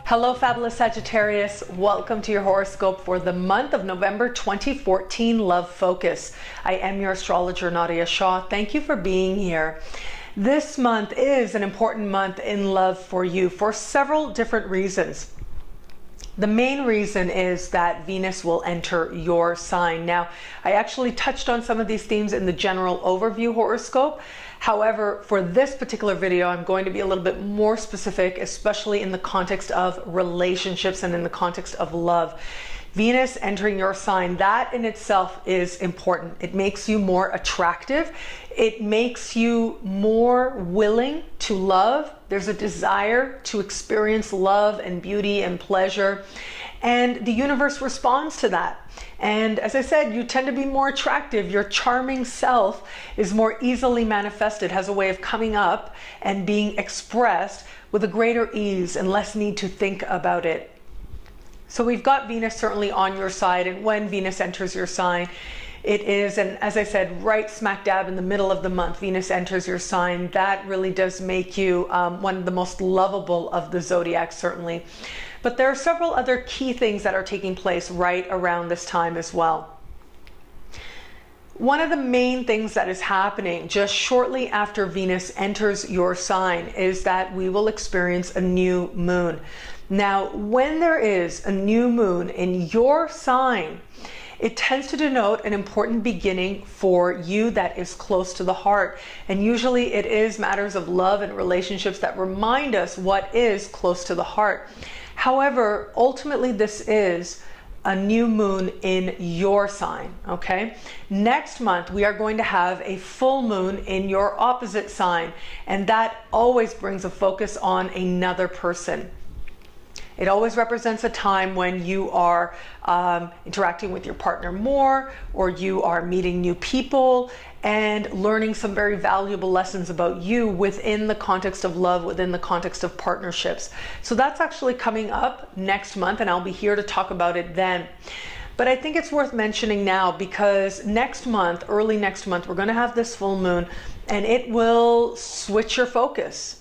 Hello, fabulous Sagittarius. Welcome to your horoscope for the month of November 2014, Love Focus. I am your astrologer, Nadiya Shah. Thank you for being here. This month is an important month in love for you for several different reasons. The main reason is that Venus will enter your sign. Now, I actually touched on some of these themes in the general overview horoscope. However, for this particular video, I'm going to be a little bit more specific, especially in the context of relationships and in the context of love. Venus entering your sign, that in itself is important. It makes you more attractive. It makes you more willing to love. There's a desire to experience love and beauty and pleasure. And the universe responds to that. And as I said, you tend to be more attractive. Your charming self is more easily manifested, has a way of coming up and being expressed with a greater ease and less need to think about it. So we've got Venus certainly on your side, and when Venus enters your sign, it is, and as I said, right smack dab in the middle of the month, Venus enters your sign. That really does make you one of the most lovable of the zodiac, certainly. But there are several other key things that are taking place right around this time as well. One of the main things that is happening just shortly after Venus enters your sign is that we will experience a new moon. Now, when there is a new moon in your sign, it tends to denote an important beginning for you that is close to the heart. And usually it is matters of love and relationships that remind us what is close to the heart. However, ultimately this is a new moon in your sign, okay? Next month, we are going to have a full moon in your opposite sign, and that always brings a focus on another person. It always represents a time when you are interacting with your partner more, or you are meeting new people and learning some very valuable lessons about you within the context of love, within the context of partnerships. So that's actually coming up next month, and I'll be here to talk about it then. But I think it's worth mentioning now because next month, early next month, we're going to have this full moon, and it will switch your focus.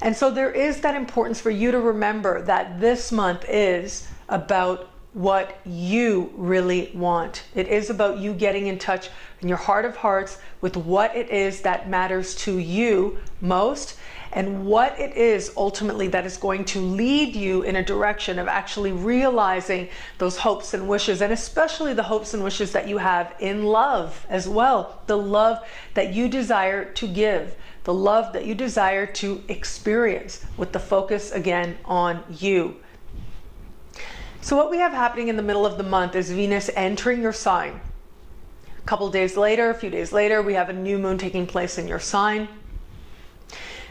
And so there is that importance for you to remember that this month is about what you really want. It is about you getting in touch in your heart of hearts with what it is that matters to you most, and what it is ultimately that is going to lead you in a direction of actually realizing those hopes and wishes, and especially the hopes and wishes that you have in love as well. The love that you desire to give, the love that you desire to experience, with the focus again on you. So what we have happening in the middle of the month is Venus entering your sign. A couple days later, a few days later, we have a new moon taking place in your sign.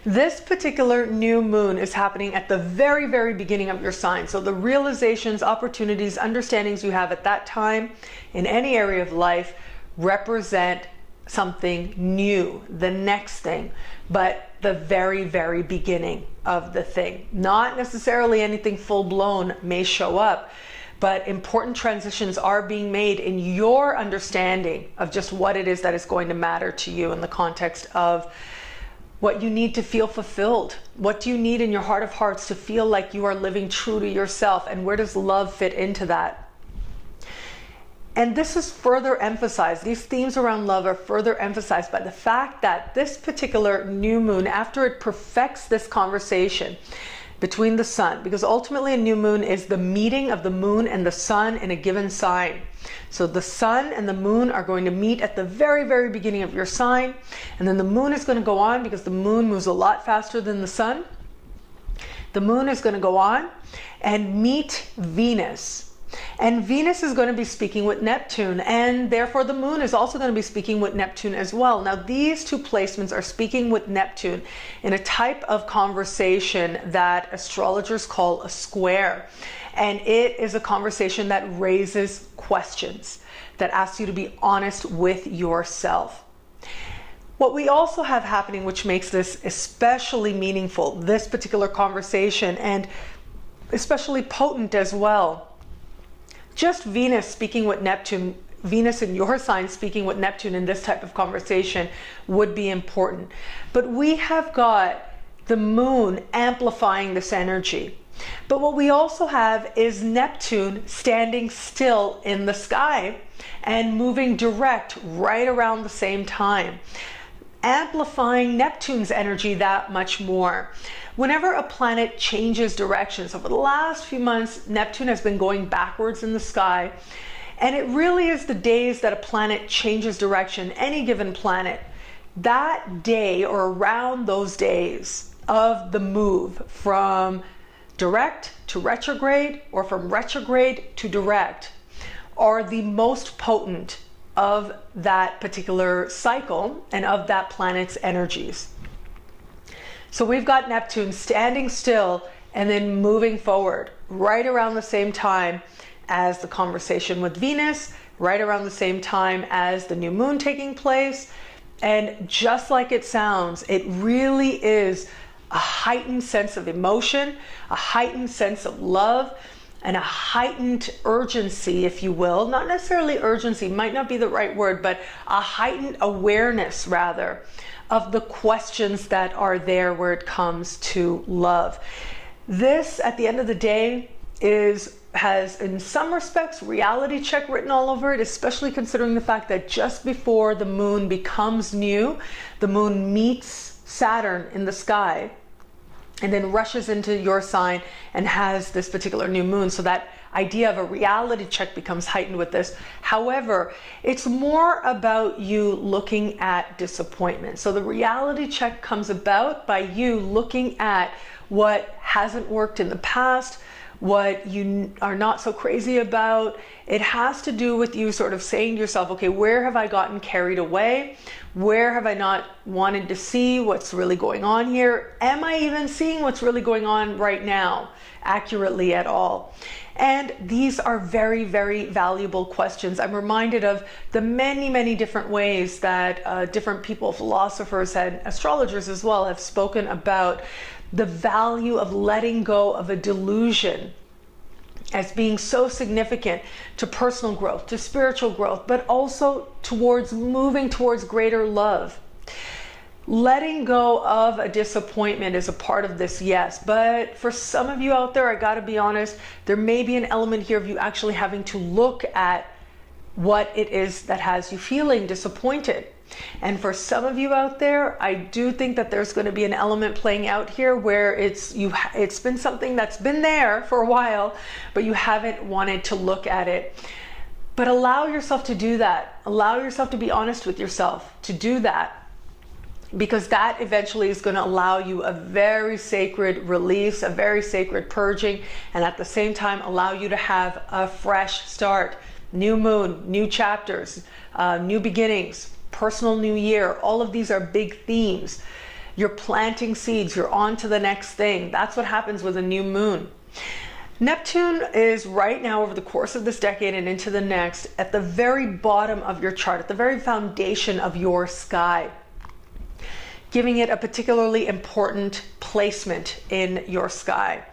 This particular new moon is happening at the very, very beginning of your sign. So the realizations, opportunities, understandings you have at that time in any area of life represent something new, the next thing, but the very, very beginning of the thing. Not necessarily anything full blown may show up, but important transitions are being made in your understanding of just what it is that is going to matter to you in the context of what you need to feel fulfilled. What do you need in your heart of hearts to feel like you are living true to yourself, and where does love fit into that? And this is further emphasized, these themes around love are further emphasized by the fact that this particular new moon, after it perfects this conversation between the sun, because ultimately a new moon is the meeting of the moon and the sun in a given sign. So the sun and the moon are going to meet at the very, very beginning of your sign, and then the moon is going to go on, because the moon moves a lot faster than the sun. The moon is going to go on and meet Venus. And Venus is going to be speaking with Neptune, and therefore the moon is also going to be speaking with Neptune as well. Now, these two placements are speaking with Neptune in a type of conversation that astrologers call a square. And it is a conversation that raises questions, that asks you to be honest with yourself. What we also have happening, which makes this especially meaningful, this particular conversation, and especially potent as well, just Venus speaking with Neptune, Venus in your sign speaking with Neptune in this type of conversation would be important. But we have got the moon amplifying this energy. But what we also have is Neptune standing still in the sky and moving direct right around the same time, amplifying Neptune's energy that much more. Whenever a planet changes directions, over the last few months, Neptune has been going backwards in the sky, and it really is the days that a planet changes direction, any given planet, that day or around those days of the move from direct to retrograde or from retrograde to direct are the most potent of that particular cycle and of that planet's energies. So we've got Neptune standing still and then moving forward right around the same time as the conversation with Venus, right around the same time as the new moon taking place. And just like it sounds, it really is a heightened sense of emotion, a heightened sense of love, and a heightened urgency, if you will. Not necessarily urgency, might not be the right word, but a heightened awareness, rather, of the questions that are there where it comes to love. This, at the end of the day, has in some respects reality check written all over it, especially considering the fact that just before the moon becomes new, the moon meets Saturn in the sky and then rushes into your sign and has this particular new moon. So that idea of a reality check becomes heightened with this. However, it's more about you looking at disappointment. So the reality check comes about by you looking at what hasn't worked in the past, what you are not so crazy about. It has to do with you sort of saying to yourself, okay, where have I gotten carried away? Where have I not wanted to see what's really going on here? Am I even seeing what's really going on right now accurately at all? And these are very, very valuable questions. I'm reminded of the many, many different ways that different people, philosophers and astrologers as well, have spoken about the value of letting go of a delusion as being so significant to personal growth, to spiritual growth, but also towards moving towards greater love. Letting go of a disappointment is a part of this, yes, but for some of you out there, I gotta be honest, there may be an element here of you actually having to look at what it is that has you feeling disappointed. And for some of you out there, I do think that there's going to be an element playing out here where it's been something that's been there for a while, but you haven't wanted to look at it. But allow yourself to do that. Allow yourself to be honest with yourself to do that, because that eventually is going to allow you a very sacred release, a very sacred purging, and at the same time allow you to have a fresh start. New moon, new chapters, new beginnings, personal new year. All of these are big themes. You're planting seeds. You're on to the next thing. That's what happens with a new moon. Neptune is right now, over the course of this decade and into the next, at the very bottom of your chart, at the very foundation of your sky, giving it a particularly important placement in your sky.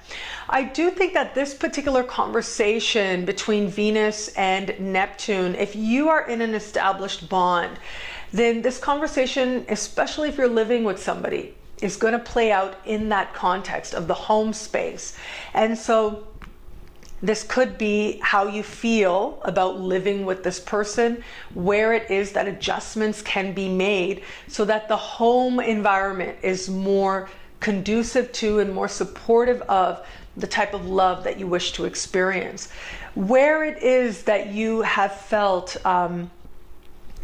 I do think that this particular conversation between Venus and Neptune, if you are in an established bond, then this conversation, especially if you're living with somebody, is going to play out in that context of the home space. And so this could be how you feel about living with this person, where it is that adjustments can be made so that the home environment is more conducive to and more supportive of the type of love that you wish to experience. Where it is that you have felt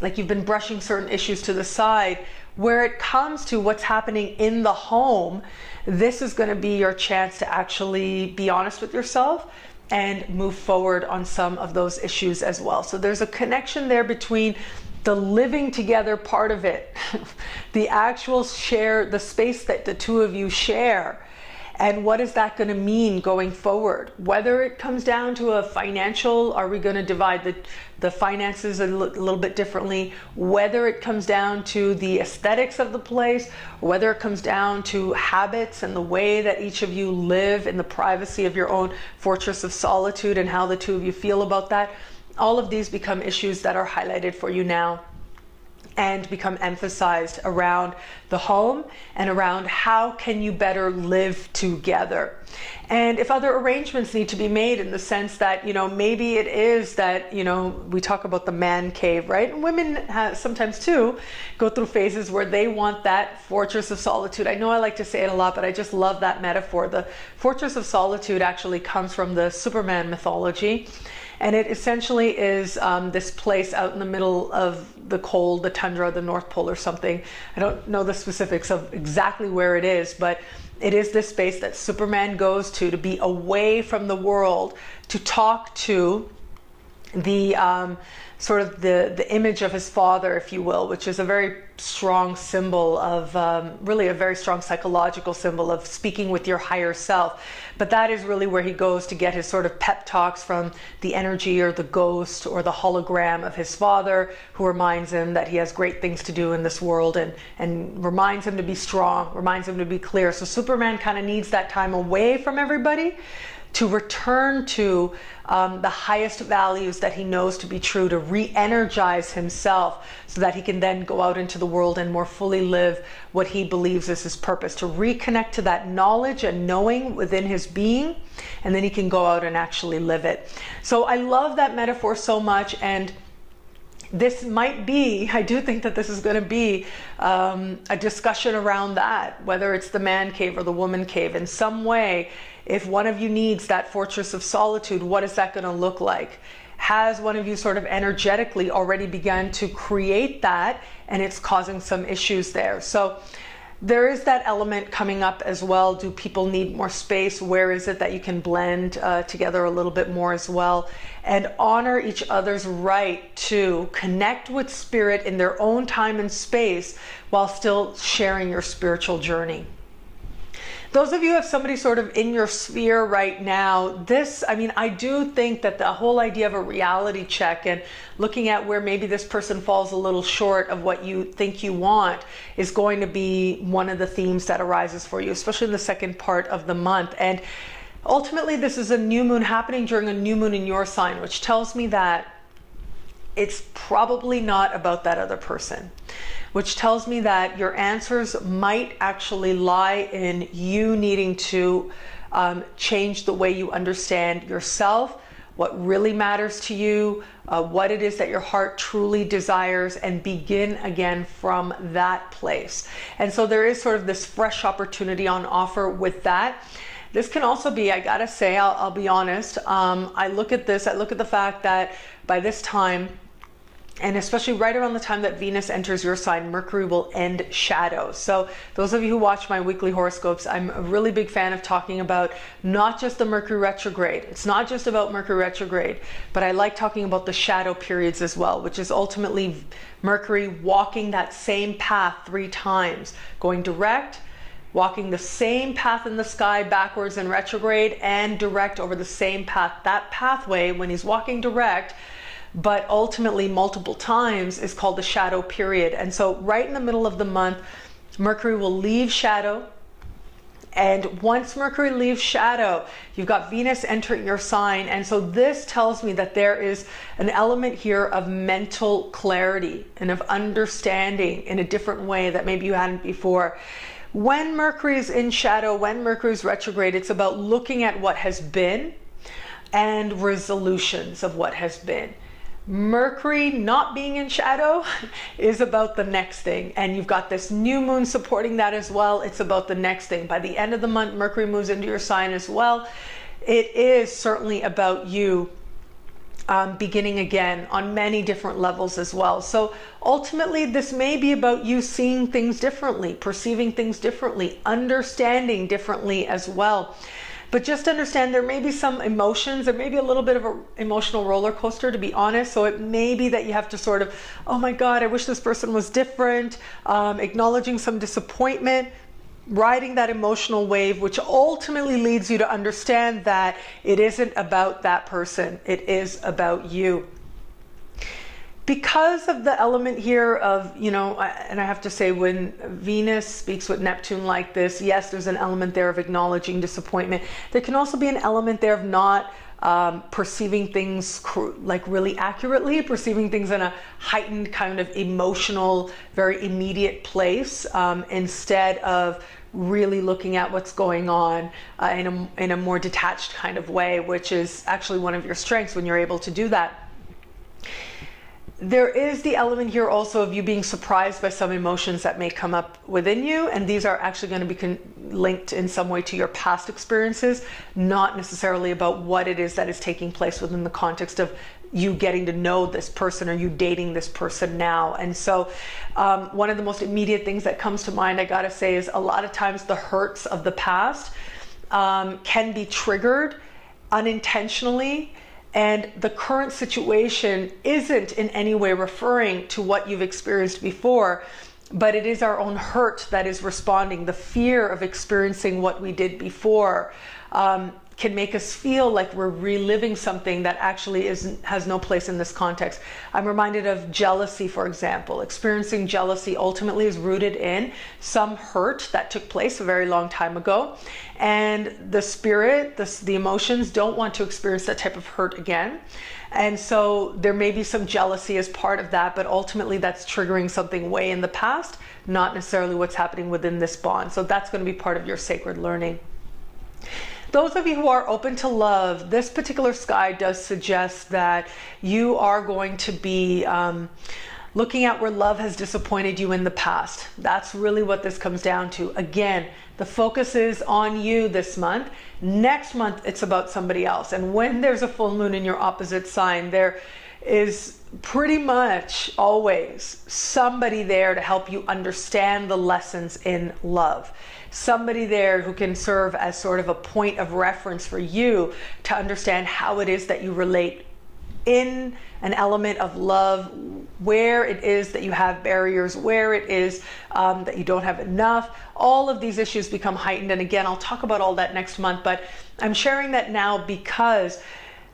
like you've been brushing certain issues to the side, where it comes to what's happening in the home, this is going to be your chance to actually be honest with yourself and move forward on some of those issues as well. So there's a connection there between the living together part of it, the actual share, the space that the two of you share, and what is that going to mean going forward? Whether it comes down to a financial, are we going to divide the finances a little bit differently? Whether it comes down to the aesthetics of the place, or whether it comes down to habits and the way that each of you live in the privacy of your own fortress of solitude and how the two of you feel about that. All of these become issues that are highlighted for you now. and become emphasized around the home and around how can you better live together. And if other arrangements need to be made in the sense that, you know, maybe it is that, you know, we talk about the man cave, right? And women sometimes too go through phases where they want that fortress of solitude. I know I like to say it a lot, but I just love that metaphor. The fortress of solitude actually comes from the Superman mythology. And it essentially is this place out in the middle of the cold, the tundra, the North Pole or something. I don't know the specifics of exactly where it is, but it is this space that Superman goes to be away from the world, to talk to the sort of the image of his father, if you will, which is a very strong symbol of, really a very strong psychological symbol of speaking with your higher self. But that is really where he goes to get his sort of pep talks from the energy or the ghost or the hologram of his father, who reminds him that he has great things to do in this world and reminds him to be strong, reminds him to be clear. So Superman kind of needs that time away from everybody to return to the highest values that he knows to be true, to re-energize himself so that he can then go out into the world and more fully live what he believes is his purpose, to reconnect to that knowledge and knowing within his being, and then he can go out and actually live it. So I love that metaphor so much, and this might be, I do think that this is going to be a discussion around that, whether it's the man cave or the woman cave in some way. If one of you needs that fortress of solitude, what is that going to look like? Has one of you sort of energetically already begun to create that, and it's causing some issues there? So there is that element coming up as well. Do people need more space? Where is it that you can blend together a little bit more as well? And honor each other's right to connect with spirit in their own time and space while still sharing your spiritual journey. Those of you who have somebody sort of in your sphere right now, this, I mean, I do think that the whole idea of a reality check and looking at where maybe this person falls a little short of what you think you want is going to be one of the themes that arises for you, especially in the second part of the month. And ultimately, this is a new moon happening during a new moon in your sign, which tells me that it's probably not about that other person, which tells me that your answers might actually lie in you needing to change the way you understand yourself, what really matters to you, what it is that your heart truly desires, and begin again from that place. And so there is sort of this fresh opportunity on offer with that. This can also be, I gotta say, I'll be honest, I look at the fact that by this time, and especially right around the time that Venus enters your sign, Mercury will end shadow. So those of you who watch my weekly horoscopes, I'm a really big fan of talking about not just the Mercury retrograde. It's not just about Mercury retrograde, but I like talking about the shadow periods as well, which is ultimately Mercury walking that same path 3 times, going direct, walking the same path in the sky backwards in retrograde, and direct over the same path. That pathway, when he's walking direct, but ultimately multiple times, is called the shadow period. And so right in the middle of the month, Mercury will leave shadow. And once Mercury leaves shadow, you've got Venus entering your sign. And so this tells me that there is an element here of mental clarity and of understanding in a different way that maybe you hadn't before. When Mercury is in shadow, when Mercury is retrograde, it's about looking at what has been and resolutions of what has been. Mercury not being in shadow is about the next thing, and you've got this new moon supporting that as well. It's about the next thing. By the end of the month, Mercury moves into your sign as well. It is certainly about you beginning again on many different levels as well. So ultimately, this may be about you seeing things differently, perceiving things differently, understanding differently as well. But just understand there may be some emotions, there may be a little bit of an emotional roller coaster, to be honest. So it may be that you have to sort of, oh my God, I wish this person was different, acknowledging some disappointment, riding that emotional wave, which ultimately leads you to understand that it isn't about that person, it is about you. because of the element here of, you know, and I have to say, when Venus speaks with Neptune like this, yes, there's an element there of acknowledging disappointment. There can also be an element there of not perceiving things like really accurately, perceiving things in a heightened kind of emotional, very immediate place, instead of really looking at what's going on in a more detached kind of way, which is actually one of your strengths when you're able to do that. There is the element here also of you being surprised by some emotions that may come up within you, and these are actually going to be linked in some way to your past experiences, not necessarily about what it is that is taking place within the context of you getting to know this person or you dating this person now. And so one of the most immediate things that comes to mind, I gotta say, is a lot of times the hurts of the past can be triggered unintentionally, and the current situation isn't in any way referring to what you've experienced before, but it is our own hurt that is responding. The fear of experiencing what we did before can make us feel like we're reliving something that actually has no place in this context. I'm reminded of jealousy, for example. Experiencing jealousy ultimately is rooted in some hurt that took place a very long time ago, and the spirit, the emotions, don't want to experience that type of hurt again. And so there may be some jealousy as part of that, but ultimately that's triggering something way in the past, not necessarily what's happening within this bond. So that's going to be part of your sacred learning. Those of you who are open to love, this particular sky does suggest that you are going to be looking at where love has disappointed you in the past. That's really what this comes down to. Again, the focus is on you this month. Next month, it's about somebody else. And when there's a full moon in your opposite sign, there is pretty much always somebody there to help you understand the lessons in love. Somebody there who can serve as sort of a point of reference for you to understand how it is that you relate in an element of love, where it is that you have barriers, where it is that you don't have enough. All of these issues become heightened. And again, I'll talk about all that next month, but I'm sharing that now because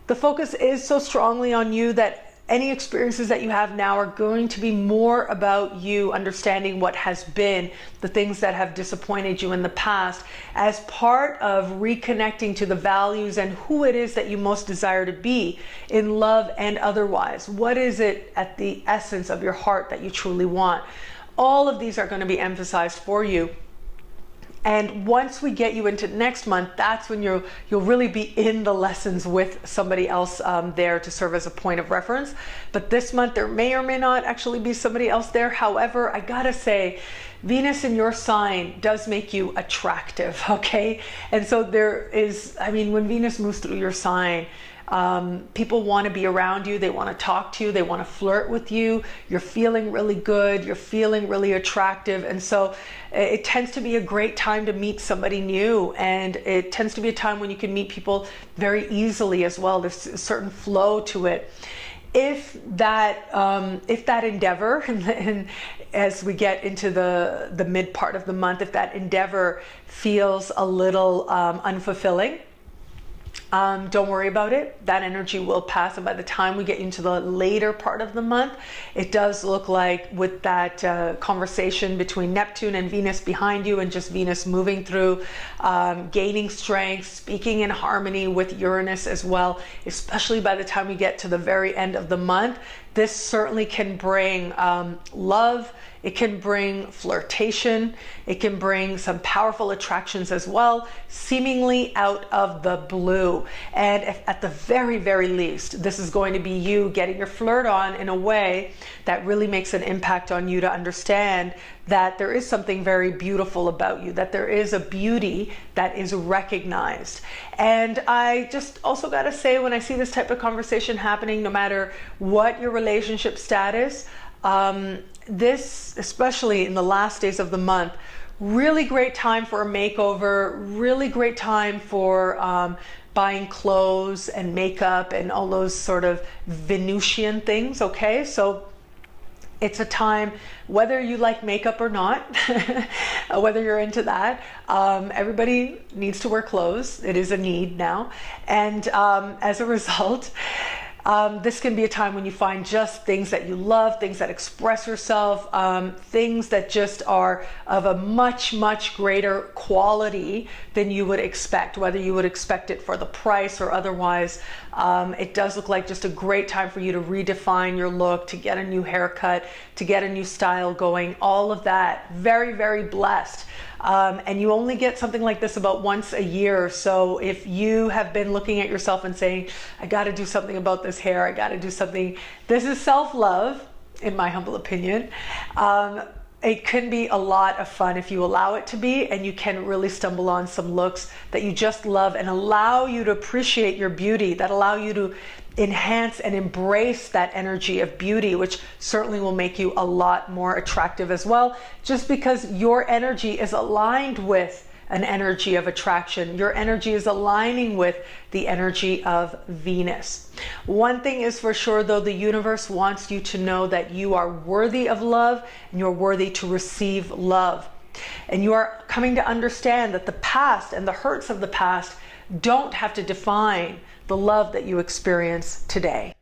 the focus is so strongly on you that any experiences that you have now are going to be more about you understanding what has been, the things that have disappointed you in the past, as part of reconnecting to the values and who it is that you most desire to be in love and otherwise. What is it at the essence of your heart that you truly want? All of these are going to be emphasized for you. And once we get you into next month, that's when you'll really be in the lessons with somebody else there to serve as a point of reference. But this month, there may or may not actually be somebody else there. However, I gotta say, Venus in your sign does make you attractive, okay? And so there is, I mean, when Venus moves through your sign, people want to be around you, they want to talk to you, they want to flirt with you, you're feeling really good, you're feeling really attractive, and so it tends to be a great time to meet somebody new, and it tends to be a time when you can meet people very easily as well. There's a certain flow to it. If that endeavor, and as we get into the mid part of the month, if that endeavor feels a little unfulfilling, don't worry about it. That energy will pass, and by the time we get into the later part of the month, it does look like, with that conversation between Neptune and Venus behind you, and just Venus moving through, gaining strength, speaking in harmony with Uranus as well, especially by the time we get to the very end of the month. This certainly can bring love. It can bring flirtation. It can bring some powerful attractions as well, seemingly out of the blue. And if, at the very, very least, this is going to be you getting your flirt on in a way that really makes an impact on you to understand that there is something very beautiful about you, that there is a beauty that is recognized. And I just also got to say, when I see this type of conversation happening, no matter what your relationship status, this, especially in the last days of the month, really great time for a makeover, really great time for buying clothes and makeup and all those sort of Venusian things, okay? So it's a time, whether you like makeup or not, whether you're into that, everybody needs to wear clothes. It is a need now. And as a result, This can be a time when you find just things that you love, things that express yourself, things that just are of a much, much greater quality than you would expect, whether you would expect it for the price or otherwise. It does look like just a great time for you to redefine your look, to get a new haircut, to get a new style going, all of that. Very, very blessed. And you only get something like this about once a year. So if you have been looking at yourself and saying, I got to do something about this hair, I got to do something, this is self-love, in my humble opinion. It can be a lot of fun if you allow it to be, and you can really stumble on some looks that you just love and allow you to appreciate your beauty, that allow you to enhance and embrace that energy of beauty, which certainly will make you a lot more attractive as well, just because your energy is aligned with an energy of attraction. Your energy is aligning with the energy of Venus. One thing is for sure though, the universe wants you to know that you are worthy of love and you're worthy to receive love. And you are coming to understand that the past and the hurts of the past don't have to define the love that you experience today.